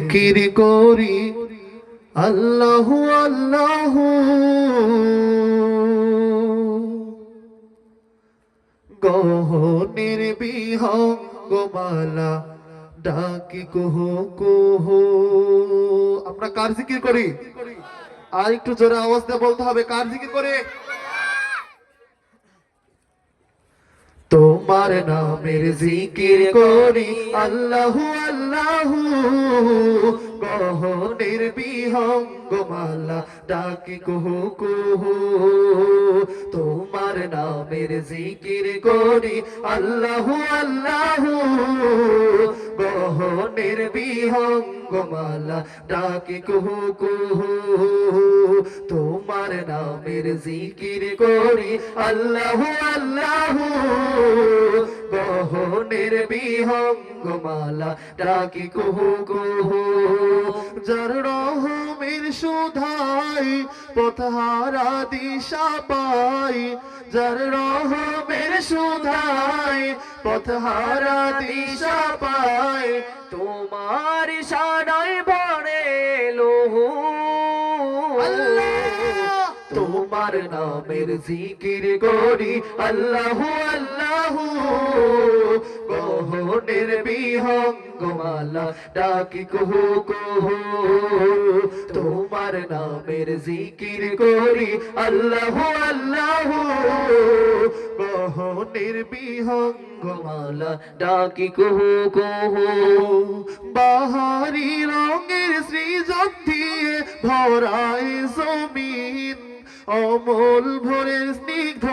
জিকির করি আল্লাহু আল্লাহু, গহনের বিহঙ্গমালা ডাকি কুহু কুহু। আমরা কার জিকির করি? আর একটু জোরে আওয়াজ দিয়ে বলতে হবে, কার জিকির করি? তোমার নামের জিকির করি আল্লাহু আল্লাহু, গহনের বিহঙ্গমালা ডাকি কুহু কুহু। তোমার নামের জিকির করি আল্লাহু আল্লাহু, গহনের বিহঙ্গমালা ডাকি কুহু কুহু। তোমার নামের জিকির করি আল্লাহু আল্লাহু, গহনের বিহঙ্গমালা ডাকি কুহু কুহু। যার রহমের সুধাই পথহারা দিশা পাই, যার রহমের সুধাই পথহারা দিশা পাই, তোমার ইশারায় ভরে লোহু। তোমার নামের জিকির করি আল্লাহু আল্লাহু, গহনের বিহঙ্গমালা ডাকি কুহু কুহু। তোমার নামের জিকির করি আল্লাহু আল্লাহু, গহনের বিহঙ্গমালা ডাকি কুহু কুহু। বাহারি রঙের সৃজন দিয়ে ভরায় জমিন, অমল ভোরের স্নিগ্ধ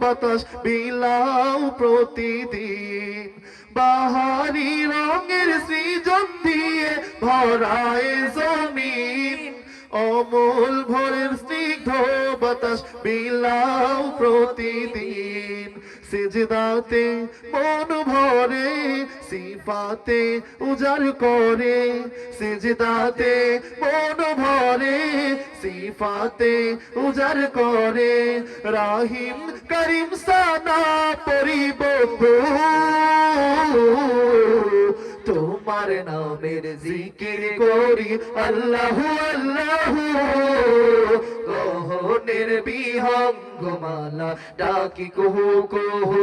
বাতাস বিলাও প্রতিদিন। বাহারি রঙের সৃজন দিয়ে ভরায় জমিন, অমল ভোরের স্নিগ্ধ বাতাস বিলাও প্রতিদিন। সিজদাতে মন ভরে সিফাতে উজাড় করে, সিজদাতে মন ভরে সিফাতে উজাড় করে। রাহিম করিম সানা পরিব তোমার নামের জিকির করি আল্লাহু আল্লাহু, গহনের বিহঙ্গমালা ডাকি কুহু কুহু।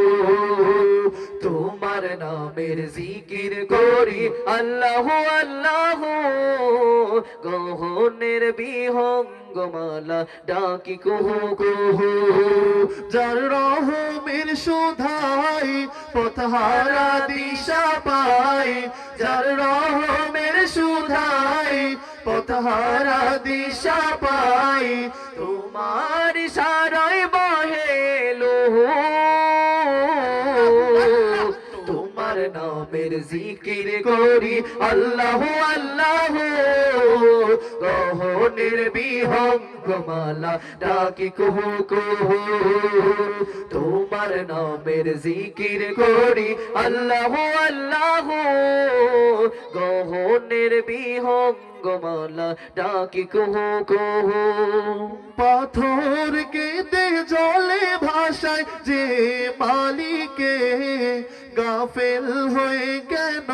তোমার নামের জিকির করি আল্লাহু আল্লাহু, গহনের বিহঙ্গমালা ডাকি কুহু কুহু। যার রহমের সুধাই পথহারা দিশা পাই, যার রহমের সুধাই পথহারা দিশা পাই, তোমার ইশারায় বহে লোহু। তোমার নামের জিকির করি আল্লাহু আল্লাহু, গহনের বিহঙ্গমালা ডাকি কুহু কুহু। তোমার নামের জিকির করি আল্লাহু আল্লাহু, গহনের বিহঙ্গমালা ডাকি কুহু কুহু। পাথর কেঁদে জলে ভাষায় যে মালিকে, গাফেল হয়ে কেন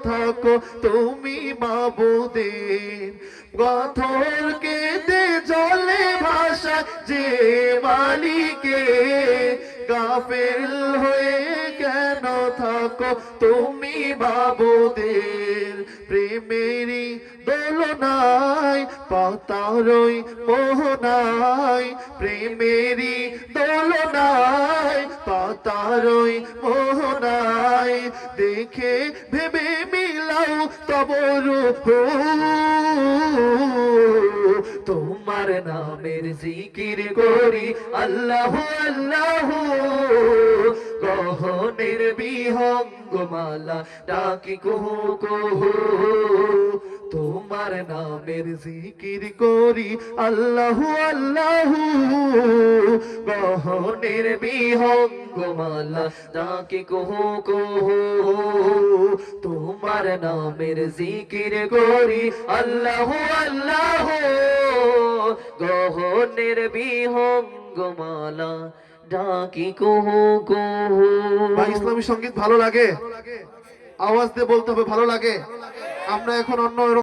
থাকো তুমি মাবুদের। পাথর কেঁদে জলে ভাষা যে মালিকে, গাফেল হয়ে কেন থাকো তুমি মাবুদের। প্রেমেরই দোলনায় পাতারই মোহনায়, প্রেমেরই দোলনায় পাতারই মোহনায়, দেখে ভেবে মিলাও তবরু। তোমার নামের জিকির করি আল্লাহু আল্লাহু, গহনের বিহঙ্গমালা ডাকি কুহু কুহু। তোমার নামের জিকির করি আল্লাহু আল্লাহু, গহনের বিহঙ্গমালা ডাকি কুহু কুহু। তোমার নামের জিকির করি আল্লাহু আল্লাহু, গহনের বিহঙ্গমালা ডাকি কুহু কুহু। ভাই, ইসলামী সঙ্গীত ভালো লাগে? আওয়াজ দিয়ে বলতে হবে ভালো লাগে। আমরা এখন অন্য